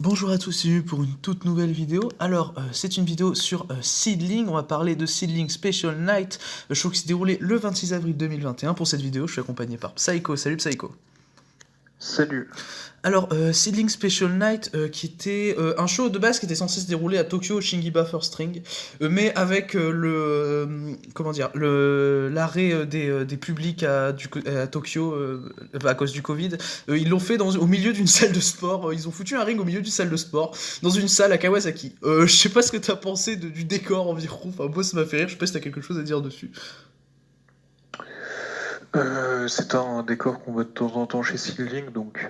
Bonjour à tous, bienvenue pour une toute nouvelle vidéo. Alors, c'est une vidéo sur Seedling. On va parler de Seedling Special Night, le show qui s'est déroulé le 26 avril 2021. Pour cette vidéo, je suis accompagné par Psycho. Salut Psycho. Salut. Alors, Seedling Special Night, qui était un show de base qui était censé se dérouler à Tokyo au Shingiba First Ring, mais avec comment dire, l'arrêt des publics à Tokyo à cause du Covid, ils l'ont fait au milieu d'une salle de sport. Ils ont foutu un ring au milieu d'une salle de sport, dans une salle à Kawasaki. Je sais pas ce que t'as pensé du décor environ. Enfin, moi ça m'a fait rire. Je sais pas si t'as quelque chose à dire dessus. C'est un décor qu'on voit de temps en temps chez Seedling, donc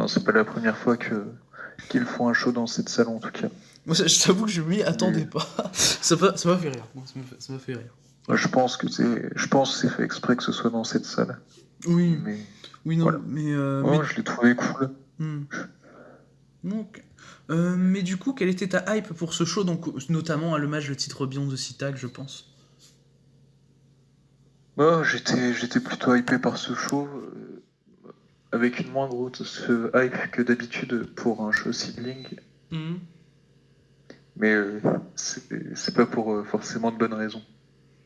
c'est pas la première fois qu'ils font un show dans cette salle en tout cas. Moi, je t'avoue que je m'y attendais Mais, pas. Ça m'a fait rire. Moi, ça m'a fait rire. je pense que c'est fait exprès que ce soit dans cette salle. Oui, Mais oui, non, voilà. mais Je l'ai trouvé cool. hmm. Donc, mais du coup, quelle était ta hype pour ce show, donc notamment le match de titre Beyond the Sea Tag, je pense. J'étais plutôt hypé par ce show, avec une moins grosse hype que d'habitude pour un show Seedling. Mhm. Mais c'est pas pour forcément de bonnes raisons.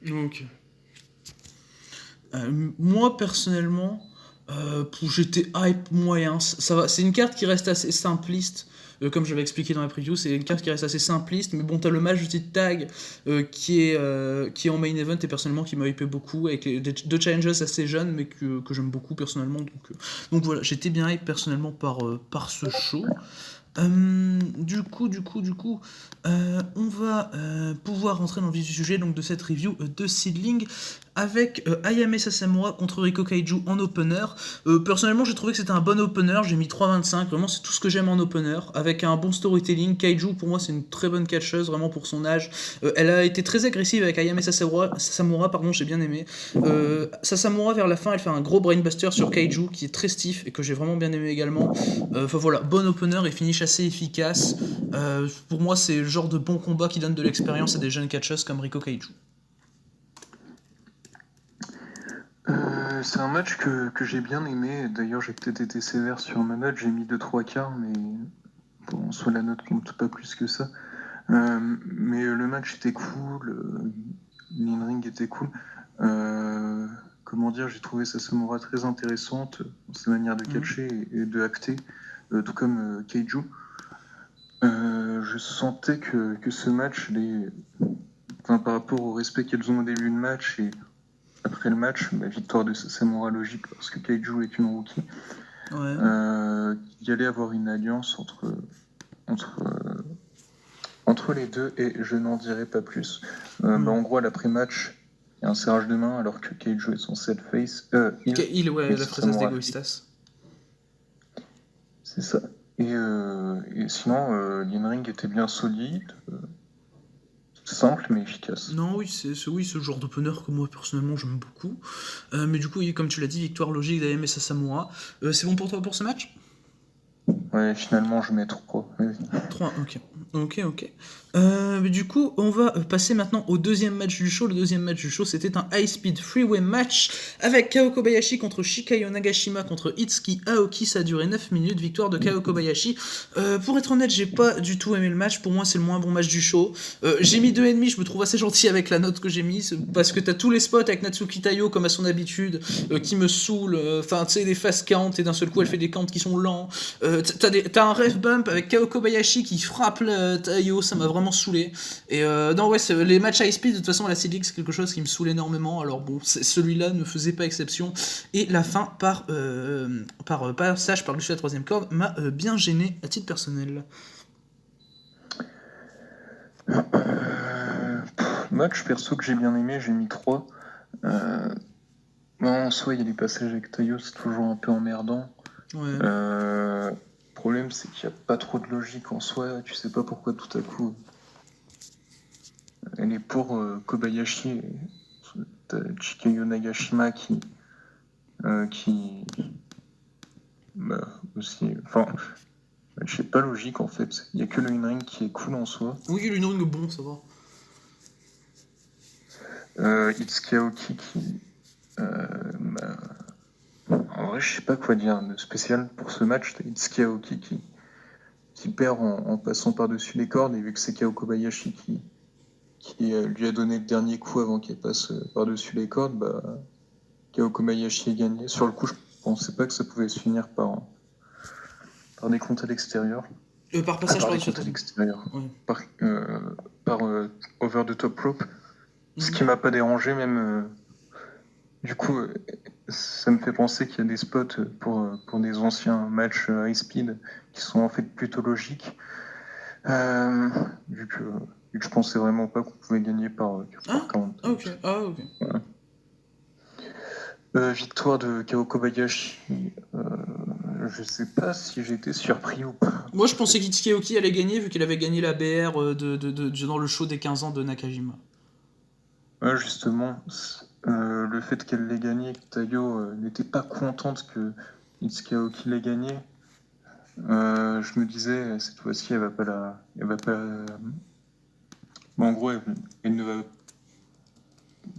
Donc, moi personnellement, j'étais hype moyen. Ça va, c'est une carte qui reste assez simpliste. Comme j'avais expliqué dans la preview, c'est une carte qui reste assez simpliste, mais bon, t'as le match de titre tag qui est en main event et personnellement qui m'a hypé beaucoup, avec deux challengers assez jeunes, mais que j'aime beaucoup personnellement. Donc voilà, j'étais bien hype personnellement par ce show. Du coup, on va pouvoir rentrer dans le vif du sujet donc de cette review de Seedling avec Ayame Sasamura contre Riko Kaiju en opener. Personnellement, j'ai trouvé que c'était un bon opener. J'ai mis 3,25. Vraiment, c'est tout ce que j'aime en opener. Avec un bon storytelling. Kaiju, pour moi, c'est une très bonne catcheuse, vraiment pour son âge. Elle a été très agressive avec Ayame Sasamura, pardon, j'ai bien aimé. Sasamura, vers la fin, elle fait un gros brainbuster sur Kaiju qui est très stiff et que j'ai vraiment bien aimé également. Enfin voilà, bon opener et finish assez efficace. Pour moi, c'est le genre de bon combat qui donne de l'expérience à des jeunes catcheuses comme Riko Kaiju. C'est un match que j'ai bien aimé. D'ailleurs, j'ai peut-être été sévère sur ma note. J'ai mis 2-3 quarts, mais bon, soit la note compte pas plus que ça. Mais le match était cool. L'in-ring était cool. Comment dire, j'ai trouvé Sasamura très intéressante dans sa manière de catcher et de acter, tout comme Keiju. Je sentais que ce match, par rapport au respect qu'elles ont au début de match et après le match, victoire de Sasamura logique parce que Kaiju est une rookie, Ouais. il y allait avoir une alliance entre les deux et je n'en dirai pas plus. En gros, à l'après-match, il y a un serrage de main alors que Kaiju est censé être face. Ouais, la fraise Sasamura d'Egoistas. C'est ça. Et sinon, l'in-ring était bien solide, simple mais efficace. Non, oui, oui, ce genre d'opener que moi personnellement j'aime beaucoup. Mais du coup, oui, comme tu l'as dit, victoire logique d'Ayame Sasamura. C'est bon pour toi pour ce match? Ouais, finalement, je mets 3. 3, ok. Ok. Mais du coup, on va passer maintenant au deuxième match du show. Le deuxième match du show, c'était un high speed freeway match avec Kao Kobayashi contre Shikayo Nagashima contre Itsuki Aoki. Ça a duré 9 minutes. Victoire de Kao Kobayashi. Pour être honnête, j'ai pas du tout aimé le match. Pour moi, c'est le moins bon match du show. J'ai mis 2,5. Je me trouve assez gentil avec la note que j'ai mise parce que t'as tous les spots avec Natsuki Tayo comme à son habitude qui me saoulent. Enfin, tu sais, des fast counts et d'un seul coup, elle fait des counts qui sont lents. T'as un ref bump avec Kao Kobayashi qui frappe Tayo, ça m'a vraiment saoulé. Et non, ouais, les matchs high speed, de toute façon, à la Seed League, c'est quelque chose qui me saoule énormément. Alors bon, celui-là ne faisait pas exception. Et la fin, par passage par-dessus la troisième corde, m'a bien gêné à titre personnel. Match perso que j'ai bien aimé, j'ai mis 3. En soi, il y a des passages avec Tayo, c'est toujours un peu emmerdant. Ouais. Le problème, c'est qu'il n'y a pas trop de logique en soi. Tu sais pas pourquoi tout à coup elle est pour Kobayashi et Chikayo Nagashima qui aussi. Enfin, je sais pas logique en fait. Il y a que le in-ring qui est cool en soi. Oui, l'une bon, ça va. Itsuki Aoki qui. En vrai, je sais pas quoi dire de spécial pour ce match. T'as Itsuki Aoki qui perd en passant par-dessus les cordes, et vu que c'est Kao Kobayashi qui lui a donné le dernier coup avant qu'elle passe par-dessus les cordes, bah, Kao Kobayashi a gagné. Sur le coup, je pensais pas que ça pouvait se finir par des comptes à l'extérieur. Par passage Par des par-dessus. comptes à l'extérieur. Ouais. Par over the top rope. Ce qui m'a pas dérangé, même. Du coup, ça me fait penser qu'il y a des spots pour des anciens matchs high speed qui sont en fait plutôt logiques. Vu que je pensais vraiment pas qu'on pouvait gagner par 40 Ah, ok. Ah, ok. Voilà. Victoire de Kao Kobayashi. Je sais pas si j'étais surpris ou pas. Moi, je pensais qu'Itsuki Aoki allait gagner vu qu'il avait gagné la BR dans le show des 15 ans de Nakajima. Ouais, justement, le fait qu'elle l'ait gagné, que Tayo n'était pas contente que Itsuki Aoki l'ait gagné, je me disais, cette fois-ci, elle va pas bon, en gros, elle ne va...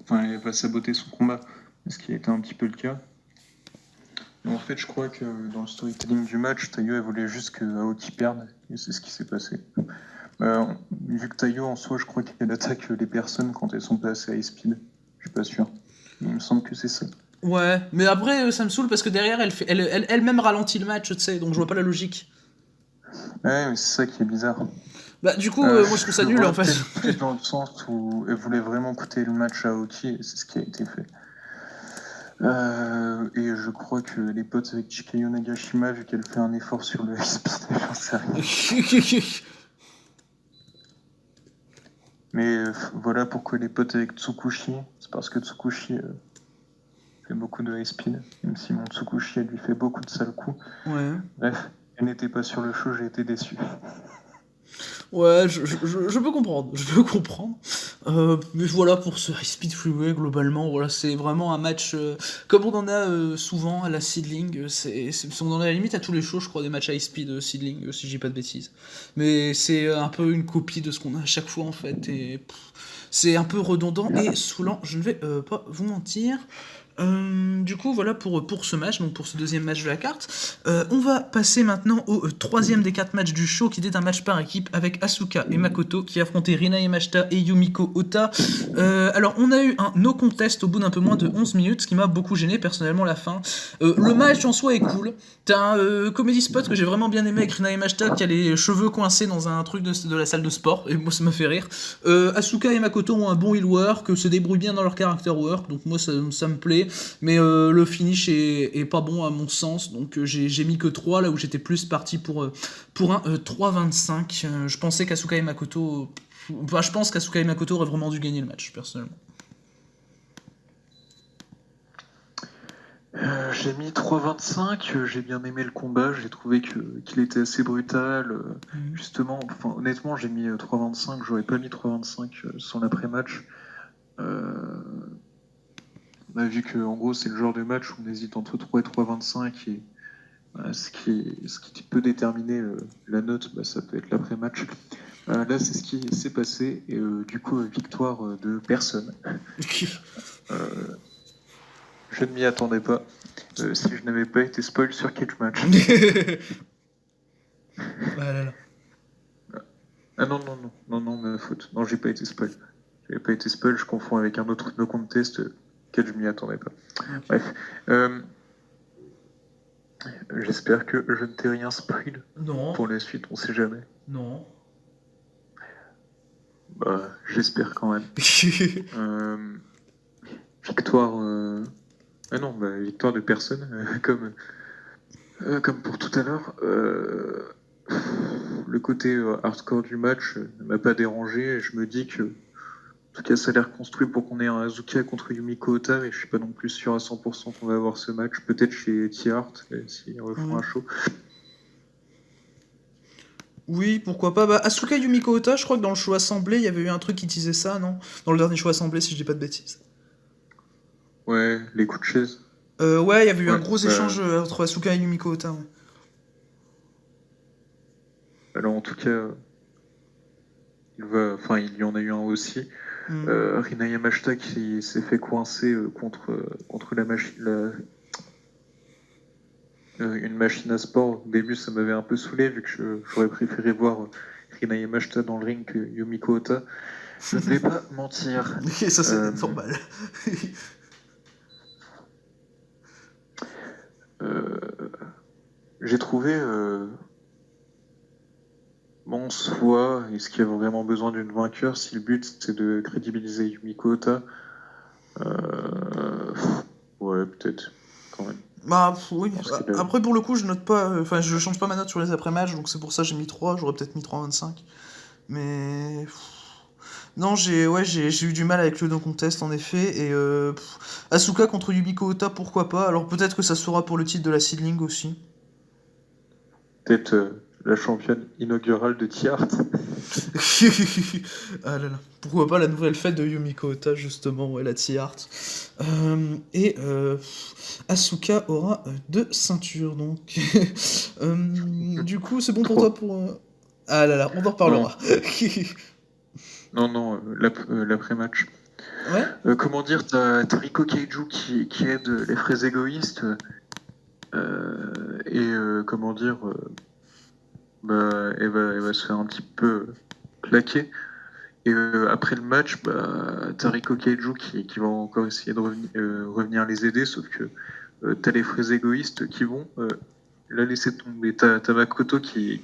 Enfin, elle va saboter son combat, ce qui a été un petit peu le cas. Et en fait, je crois que dans le storytelling du match, Tayo, elle voulait juste que Aoki perde, et c'est ce qui s'est passé. Vu que Tayo, en soi, je crois qu'elle attaque les personnes quand elles sont placées à high speed. Je suis pas sûr. Il me semble que c'est ça. Ouais, mais après, ça me saoule parce que derrière, elle-même ralentit le match, tu sais, donc je vois pas la logique. Ouais, mais c'est ça qui est bizarre. Bah, du coup, moi, je trouve ça le nul, vois en fait. plus dans le sens où elle voulait vraiment coûter le match à Aoki, et c'est ce qui a été fait. Et je crois que les potes avec Chikayo Nagashima, vu qu'elle fait un effort sur le high speed, j'en sais rien. Mais voilà pourquoi les potes avec Tsukushi, c'est parce que Tsukushi fait beaucoup de high speed, même si mon Tsukushi elle lui fait beaucoup de sales coups. Ouais. Bref, elle n'était pas sur le show, j'ai été déçu. Ouais, je peux comprendre, je peux comprendre. Mais voilà pour ce High Speed Freeway, globalement, voilà, c'est vraiment un match comme on en a souvent à la Seedling. On en a à la limite à tous les shows, je crois, des matchs High Speed Seedling, si je dis pas de bêtises. Mais c'est un peu une copie de ce qu'on a à chaque fois en fait. Et c'est un peu redondant et saoulant, je ne vais pas vous mentir. Du coup, voilà pour ce match, donc pour ce deuxième match de la carte. On va passer maintenant au troisième des 4 matchs du show, qui était un match par équipe avec Asuka et Makoto qui affrontaient Rina Yamashita et Yumiko Ota. Alors, on a eu un no contest au bout d'un peu moins de 11 minutes, ce qui m'a beaucoup gêné personnellement la fin. Le match en soi est cool. T'as un comedy spot que j'ai vraiment bien aimé avec Rina Yamashita qui a les cheveux coincés dans un truc de la salle de sport, et moi ça m'a fait rire. Asuka et Makoto ont un bon heel work, se débrouillent bien dans leur character work, donc moi ça me plaît. Mais le finish est pas bon à mon sens, donc j'ai mis que 3 là où j'étais plus parti pour un 3-25. Je pensais qu'Asuka et Makoto. Enfin, je pense qu'Asuka et Makoto auraient vraiment dû gagner le match, personnellement. J'ai mis 3,25, j'ai bien aimé le combat, j'ai trouvé qu'il était assez brutal. Justement, enfin, honnêtement, j'ai mis 3,25, j'aurais pas mis 3,25 sur l'après-match. On a vu que en gros c'est le genre de match où on hésite entre 3 et 3,25 et ce qui peut déterminer la note, ça peut être l'après-match. Là c'est ce qui s'est passé et du coup victoire de personne. Je ne m'y attendais pas. Si je n'avais pas été spoil sur Cage Match. Ah là là. Ah non, ma faute. Non, j'ai pas été spoil. J'avais pas été spoil, je confonds avec un autre no contest auquel je m'y attendais pas. Okay. Bref. J'espère que je ne t'ai rien spoil. Non. Pour la suite, on sait jamais. Non. Bah, j'espère quand même. Victoire. Ah non, victoire de personne, comme pour tout à l'heure. Le côté hardcore du match ne m'a pas dérangé. Je me dis que, en tout cas, ça a l'air construit pour qu'on ait un Azuka contre Yumiko Ota, mais je suis pas non plus sûr à 100% qu'on va avoir ce match. Peut-être chez T-Heart, s'ils refont un show. Oui, pourquoi pas. Asuka Yumiko Ota, je crois que dans le show assemblé, il y avait eu un truc qui disait ça, non? Dans le dernier show assemblé, si je dis pas de bêtises. Ouais, les coups de chaise. Ouais, il y avait eu un gros échange entre Asuka et Yumiko Ota. Ouais. Alors en tout cas, il y en a eu un aussi. Rina Yamashita qui s'est fait coincer contre la machine. une machine à sport. Au début, ça m'avait un peu saoulé vu que j'aurais préféré voir Rina Yamashita dans le ring que Yumiko Ota. Je ne vais pas mentir. Et ça, c'est normal. J'ai trouvé bon, soit, est-ce qu'il y a vraiment besoin d'une vainqueur si le but c'est de crédibiliser Yumiko Ota? Ouais, peut-être, quand même. Bah oui, Parce que, après pour le coup je note pas, enfin je change pas ma note sur les après-matchs, donc c'est pour ça que j'ai mis 3, j'aurais peut-être mis 3,25. Mais non, j'ai eu du mal avec le no contest en effet, et Asuka contre Yumiko Ota, pourquoi pas, alors peut-être que ça sera pour le titre de la seedling aussi. peut-être la championne inaugurale de Tiart. Ah là là, pourquoi pas la nouvelle fête de Yumiko Ota justement, ouais, la T-Art. Et Asuka aura 2 ceintures donc. Du coup c'est bon pour toi pour... Ah là là, on en reparlera. Non, l'après-match. Ouais. Comment dire, t'as Riko Keiju qui aide les fraises égoïstes. Et comment dire, bah, elle va se faire un petit peu claquer. Et après le match, bah, t'as Riko Keiju qui va encore essayer de revenir les aider, sauf que t'as les fraises égoïstes qui vont la laisser tomber. T'as Makoto qui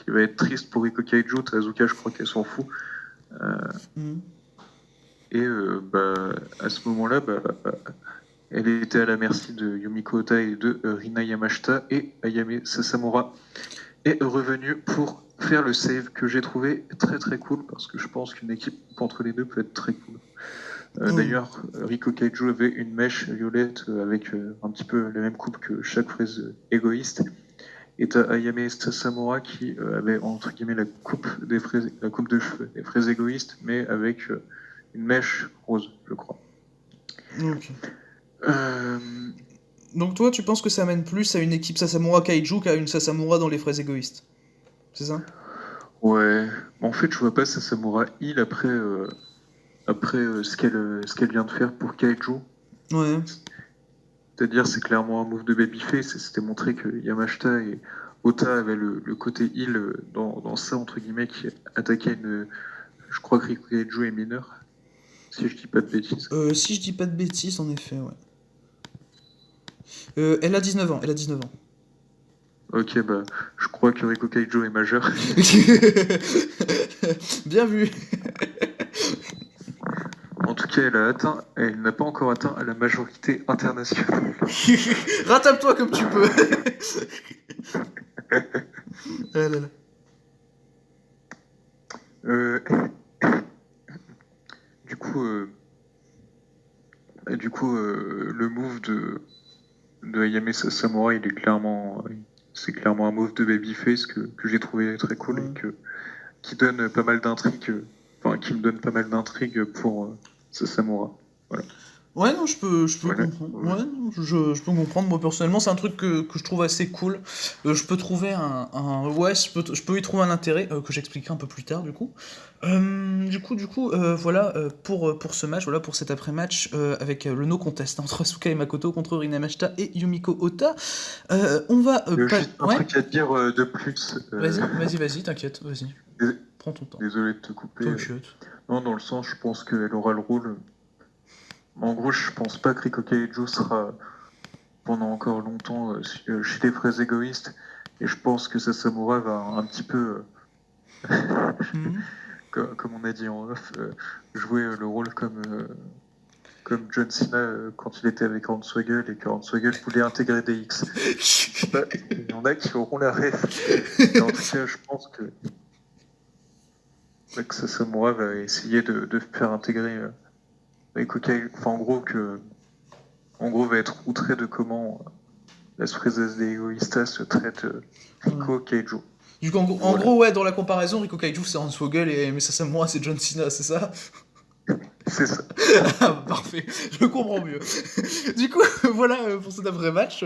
va être triste pour Riko Keiju, t'as Azuka, je crois qu'elle s'en fout. Et bah, à ce moment-là, bah, elle était à la merci de Yumiko Ota et de Rina Yamashita, et Ayame Sasamura est revenue pour faire le save que j'ai trouvé très très cool, parce que je pense qu'une équipe entre les deux peut être très cool. D'ailleurs, Riko Kaiju avait une mèche violette avec un petit peu la même coupe que chaque fraise égoïste. Et t'as Ayame Sasamura qui avait entre guillemets la coupe de cheveux des fraises égoïstes, mais avec une mèche rose, je crois. Ok. Donc toi, tu penses que ça amène plus à une équipe Sasamura Kaiju qu'à une Sasamura dans les fraises égoïstes? C'est ça? Ouais. En fait, je vois pas Sasamura Hill après, ce qu'elle vient de faire pour Kaiju. Ouais. C'est-à-dire, c'est clairement un move de babyface, et c'était montré que Yamashita et Ota avaient le côté heal dans ça, entre guillemets, qui attaquait une... Je crois que Kaiju est mineur, si je dis pas de bêtises. Si je dis pas de bêtises, en effet, ouais. Elle a 19 ans, elle a 19 ans. Ok, bah, je crois que Riko Kaiju est majeur. Bien vu. En tout cas, elle n'a pas encore atteint la majorité internationale. Rattrape-toi comme tu peux. Ah là là. Du coup, le move de Ayame Sasamura, c'est clairement un move de babyface que j'ai trouvé très cool, et qui donne pas mal d'intrigues, qui me donne pas mal d'intrigues pour Sasamura. Voilà. Ouais, non, je peux Voilà. comprendre. Ouais, non, je peux comprendre. Moi, personnellement, c'est un truc que je trouve assez cool. Je peux trouver ouais, je peux y trouver un intérêt que j'expliquerai un peu plus tard, du coup. Voilà, pour ce match, voilà, pour cet après-match, avec le no contest entre Asuka et Makoto contre Rina Yamashita et Yumiko Ota. On va Juste un truc à dire de plus. Vas-y, t'inquiète, vas-y. Prends ton temps. Désolé de te couper. T'inquiète. Non, dans le sens, je pense qu'elle aura le rôle. En gros, je pense pas que Riko Kaiju sera pendant encore longtemps chez les fraises égoïstes, et je pense que Sasamura va un petit peu, comme on a dit en off, jouer le rôle comme John Cena quand il était avec Hornswoggle, et que Hornswoggle voulait intégrer DX. Il y en a qui auront la rêve. Et en tout cas, je pense que Sasamura va essayer de faire intégrer Riko Kaiju. Enfin, en gros, va être outré de comment Las Fresas de Egoístas traite Riko Kaiju. Du coup, en gros, ouais, dans la comparaison, Riko Kaiju c'est Hornswoggle et mais Sasamura c'est John Cena, c'est ça? C'est ça. Ah, parfait, je comprends mieux. Du coup, voilà pour cet après-match.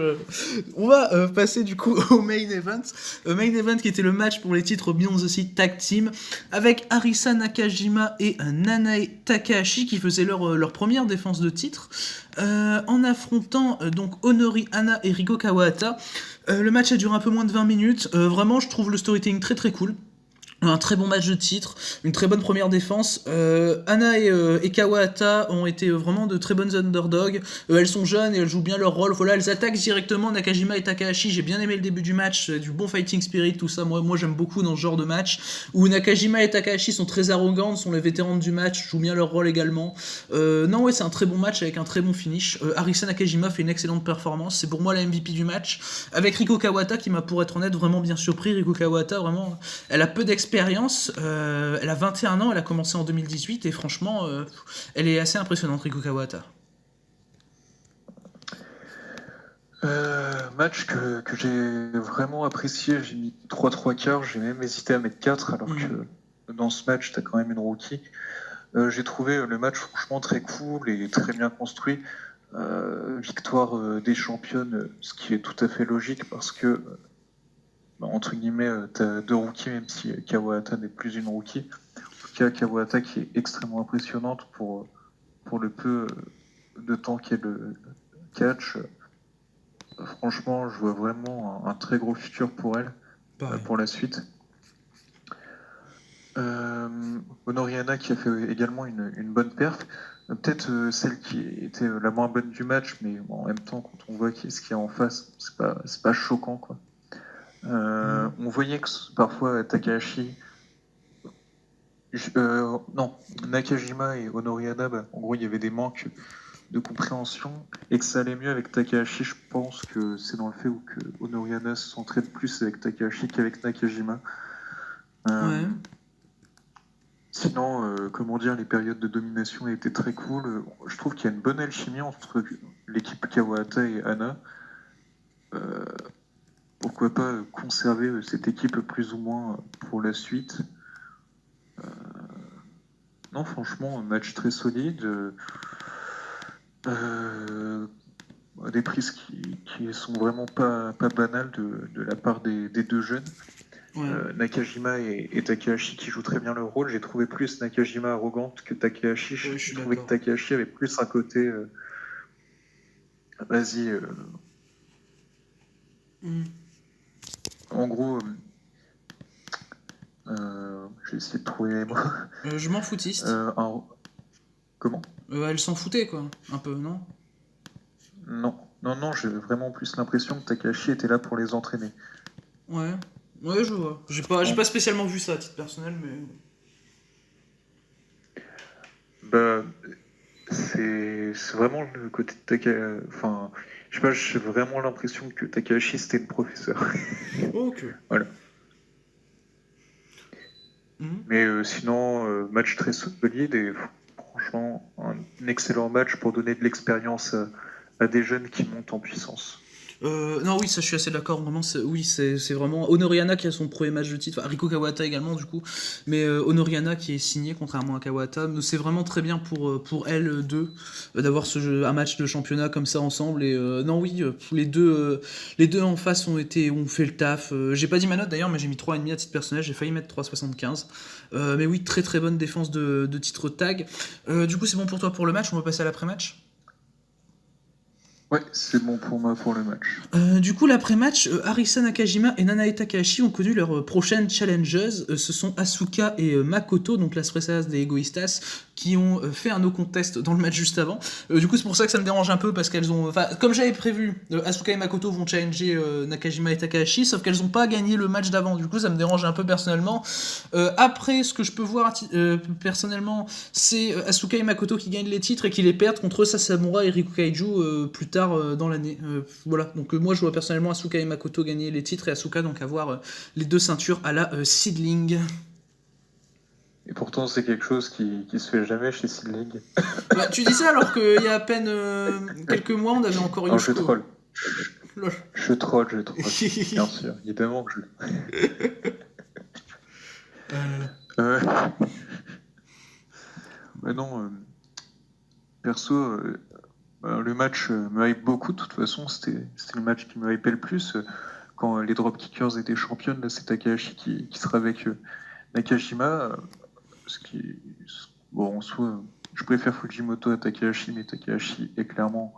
On va passer du coup au main event. Main event qui était le match pour les titres Beyond the Sea Tag Team avec Arisa Nakajima et Nanae Takahashi qui faisaient leur première défense de titre en affrontant donc Honori Hana et Riko Kawahata Le match a duré un peu moins de 20 minutes. Vraiment, je trouve le storytelling très très cool. Un très bon match de titre, une très bonne première défense. Anna et Kawahata ont été vraiment de très bonnes underdogs. Elles sont jeunes et elles jouent bien leur rôle. Voilà, elles attaquent directement Nakajima et Takahashi. J'ai bien aimé le début du match, du bon fighting spirit, tout ça. Moi j'aime beaucoup dans ce genre de match où Nakajima et Takahashi sont très arrogantes, sont les vétérans du match, jouent bien leur rôle également. Non, ouais, c'est un très bon match avec un très bon finish. Arisa Nakajima fait une excellente performance. C'est pour moi la MVP du match. Avec Riko Kawahata qui m'a, pour être honnête, vraiment bien surpris. Riko Kawahata, vraiment, elle a peu d'expérience. Elle a 21 ans, elle a commencé en 2018 et franchement, elle est assez impressionnante, Riko Kawahata. Match que j'ai vraiment apprécié, j'ai mis 3 quarts, j'ai même hésité à mettre 4 alors que dans ce match t'as quand même une rookie. J'ai trouvé le match franchement très cool et très bien construit. Victoire des championnes, ce qui est tout à fait logique parce que entre guillemets t'as 2 rookies même si Kawahata n'est plus une rookie. En tout cas Kawahata qui est extrêmement impressionnante pour le peu de temps qu'est le catch. Franchement, je vois vraiment un très gros futur pour elle, pour la suite. Honoriana qui a fait également une bonne perf. Peut-être celle qui était la moins bonne du match, mais bon, en même temps, quand on voit ce qu'il y a en face, c'est pas choquant, quoi. On voyait que parfois Takahashi, non, Nakajima et Honoriana, en gros, il y avait des manques de compréhension et que ça allait mieux avec Takahashi. Je pense que c'est dans le fait où que Honoriana s'entraide plus avec Takahashi qu'avec Nakajima. Ouais. Sinon, comment dire, les périodes de domination étaient très cool. Je trouve qu'il y a une bonne alchimie entre l'équipe Kawahata et Anna. Pourquoi pas conserver cette équipe plus ou moins pour la suite. Non, franchement, un match très solide. Des prises qui sont vraiment pas banales de la part des 2 jeunes. Ouais. Nakajima et Takahashi qui jouent très bien leur rôle. J'ai trouvé plus Nakajima arrogante que Takahashi. Ouais, je suis J'ai trouvé que d'accord. Takahashi avait plus un côté vas-y. En gros, j'ai essayé de trouver les mots. Je m'en foutiste. Comment Elle s'en foutait, quoi. Un peu, non? Non, j'ai vraiment plus l'impression que Takahashi était là pour les entraîner. Ouais. Ouais, je vois. J'ai pas spécialement vu ça à titre personnel, mais. Bah, c'est vraiment le côté de Takahashi. Enfin, je sais pas, j'ai vraiment l'impression que Takahashi c'était le professeur. Ok. Voilà. Mais sinon, match très solide et franchement, un excellent match pour donner de l'expérience à des jeunes qui montent en puissance. Non, oui, ça je suis assez d'accord. Vraiment, oui, c'est vraiment Honoriana qui a son premier match de titre. Enfin, Riko Kawahata également, du coup. Mais Honoriana qui est signé, contrairement à Kawahata. C'est vraiment très bien pour elles deux d'avoir un match de championnat comme ça ensemble. Et non, oui, les deux en face ont fait le taf. J'ai pas dit ma note d'ailleurs, mais j'ai mis 3,5 à titre personnel. J'ai failli mettre 3,75. Mais oui, très très bonne défense de titre tag. Du coup, c'est bon pour toi pour le match. On va passer à l'après-match. Ouais, c'est bon pour moi pour le match. Du coup, l'après-match, Arisa Nakajima et Nanae Takahashi ont connu leurs prochaines challengers. Ce sont Asuka et Makoto, donc las Fresas des Egoistas, qui ont fait un no contest dans le match juste avant. Du coup, c'est pour ça que ça me dérange un peu parce qu'elles ont. Enfin, comme j'avais prévu, Asuka et Makoto vont challenger Nakajima et Takahashi, sauf qu'elles n'ont pas gagné le match d'avant. Du coup, ça me dérange un peu personnellement. Après, ce que je peux voir personnellement, c'est Asuka et Makoto qui gagnent les titres et qui les perdent contre Sasamura et Riku Kaiju plus tard dans l'année. Voilà, donc moi je vois personnellement Asuka et Makoto gagner les titres et Asuka donc avoir les 2 ceintures à la Seedling. Et pourtant, c'est quelque chose qui se fait jamais chez Seedling. Bah, tu dis ça alors qu'il y a à peine quelques mois on avait encore Non, je Yoshiko. troll. Lol. Je troll. Bien sûr, évidemment que je. Ouais, non, perso, le match me hype beaucoup. De toute façon, c'était le match qui me hypait le plus. Quand les Dropkickers étaient championnes, là, c'est Takahashi qui sera avec Nakajima. Ce qui, bon, en soi, je préfère Fujimoto à Takahashi, mais Takahashi est clairement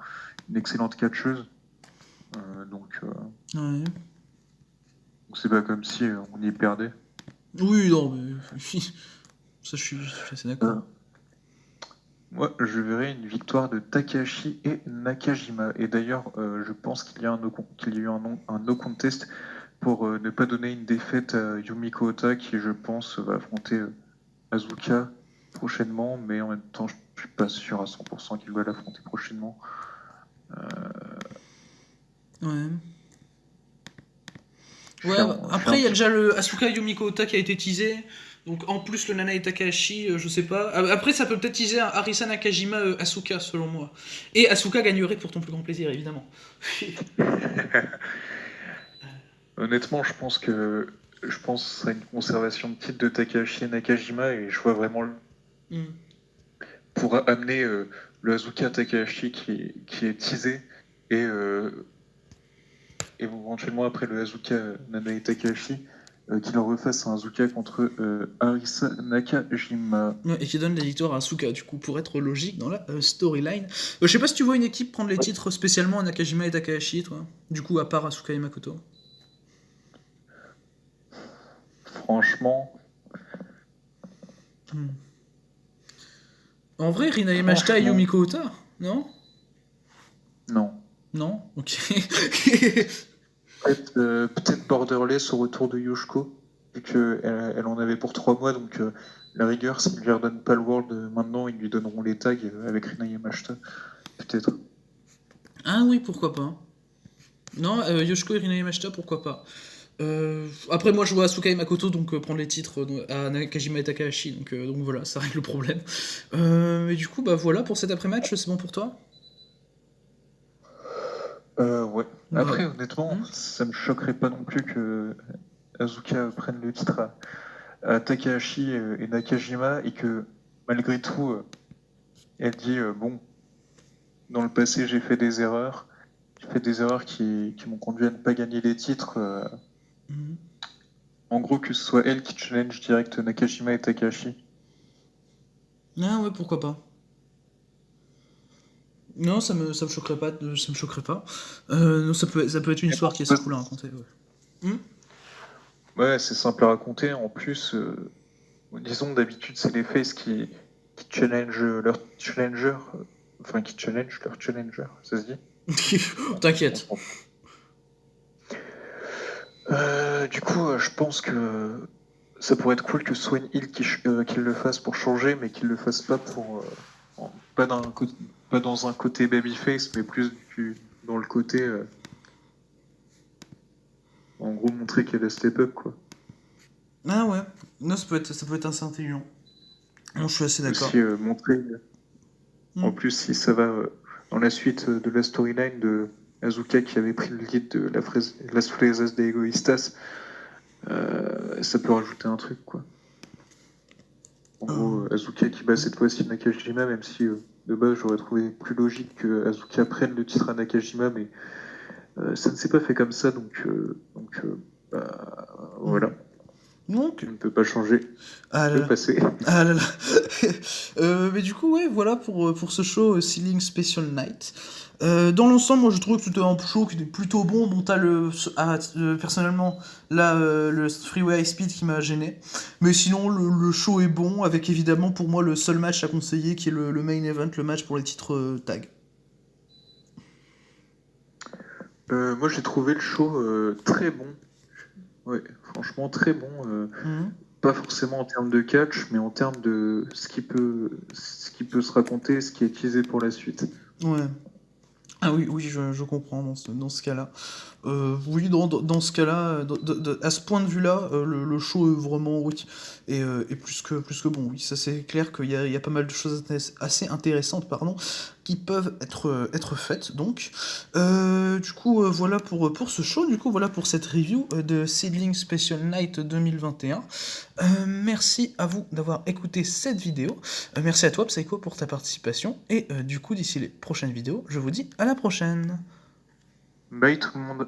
une excellente catcheuse. Ouais. Donc c'est pas comme si on y perdait. Oui, non, mais ça, je suis assez d'accord. Euh, Moi, je verrais une victoire de Takahashi et Nakajima. Et d'ailleurs, je pense qu'il y a qu'il y a eu un no contest pour ne pas donner une défaite à Yumiko Ota, qui, je pense, va affronter Azuka prochainement. Mais en même temps, je suis pas sûr à 100% qu'il va l'affronter prochainement. Ouais. Je Ouais, suis bah, je suis un après, il y a petit déjà le Asuka Yumiko Ota qui a été teasé. Donc, en plus, le Nanae Takahashi, je sais pas. Après, ça peut peut-être teaser un Arisa Nakajima Asuka, selon moi. Et Asuka gagnerait pour ton plus grand plaisir, évidemment. Honnêtement, je pense que ce serait une conservation de titre de Takahashi et Nakajima, et je vois vraiment Hmm. pour amener le Azuka Takahashi qui est teasé, et, et éventuellement après le Azuka Nanae Takahashi, qu'il en refasse un Azuka contre Arisa Nakajima. Ouais, et qui donne la victoire à Asuka, du coup, pour être logique dans la storyline. Je sais pas si tu vois une équipe prendre les titres spécialement à Nakajima et Takahashi, toi. Du coup, à part Asuka et Makoto. Franchement, Hmm. En vrai, Rina Yamashita et franchement, Yumiko Ota, non? non. Non. Ok. Peut-être Borderless au retour de Yoshiko, vu qu'elle elle en avait pour 3 mois, donc la rigueur, s'ils ne lui redonnent pas le World maintenant, ils lui donneront les tags avec Rina Yamashita, peut-être. Ah oui, pourquoi pas. Non, Yoshiko et Rina Yamashita, pourquoi pas. Après, moi, je vois Asuka et Makoto donc prendre les titres à Nakajima et Takahashi, donc voilà, ça règle le problème. Mais du coup, bah voilà pour cet après-match, c'est bon pour toi? Ouais. Bah, Après, honnêtement, hmm. ça me choquerait pas non plus que Azuka prenne le titre à Takahashi et Nakajima, et que malgré tout, elle dit bon, dans le passé, j'ai fait des erreurs qui m'ont conduit à ne pas gagner les titres. Mhm. En gros, que ce soit elle qui challenge direct Nakajima et Takahashi. Ah ouais, pourquoi pas. Non, ça me choquerait pas, ça me choquerait pas. Non, ça peut être une Mais bon, histoire qui est assez cool à raconter. Ouais. Hmm. ouais, c'est simple à raconter. En plus, disons d'habitude, c'est les faces qui challenge leur challenger, enfin qui challenge leur challenger, ça se dit? On T'inquiète. s'en fout. Du coup, je pense que ça pourrait être cool que ce soit une heal qui le fasse pour changer, mais qu'il le fasse pas pour pas pas dans un côté babyface, mais plus dans le côté en gros montrer qu'elle a step up quoi. Ah ouais, non, ça peut être assez intelligent. Non, je suis assez d'accord. Aussi montrer Hmm. en plus si ça va dans la suite de la storyline de Azuka qui avait pris le lead de Las Fresas de Egoístas, ça peut rajouter un truc quoi. En gros, Euh, Azuka qui bat cette fois-ci Nakajima, même si de base j'aurais trouvé plus logique que Azuka prenne le titre à Nakajima, mais ça ne s'est pas fait comme ça, bah, hmm. voilà, Donc, on ne peut pas changer ah là le là. passé. Ah là là. Mais du coup, ouais, voilà pour ce show Sealing Special Night. Dans l'ensemble, moi je trouve que c'était un show qui était plutôt bon. Bon, t'as personnellement, là, le Freeway High Speed qui m'a gêné. Mais sinon, le show est bon, avec évidemment pour moi le seul match à conseiller qui est le main event, le match pour les titres tag. Moi j'ai trouvé le show très bon, ouais, franchement très bon, Mhm. pas forcément en termes de catch, mais en termes de ce qui peut se raconter, ce qui est utilisé pour la suite. Ouais. Ah oui, oui, je comprends dans ce cas-là. Oui, dans ce cas-là, à ce point de vue-là, le show est vraiment, oui, et plus que bon, oui, ça c'est clair il y a pas mal de choses assez intéressantes, pardon, qui peuvent être faites, donc. Du coup, voilà pour ce show, du coup, voilà pour cette review de Seedling Special Night 2021. Merci à vous d'avoir écouté cette vidéo. Merci à toi, Psycho, pour ta participation, et du coup, d'ici les prochaines vidéos, je vous dis à la prochaine. Bye tout le monde.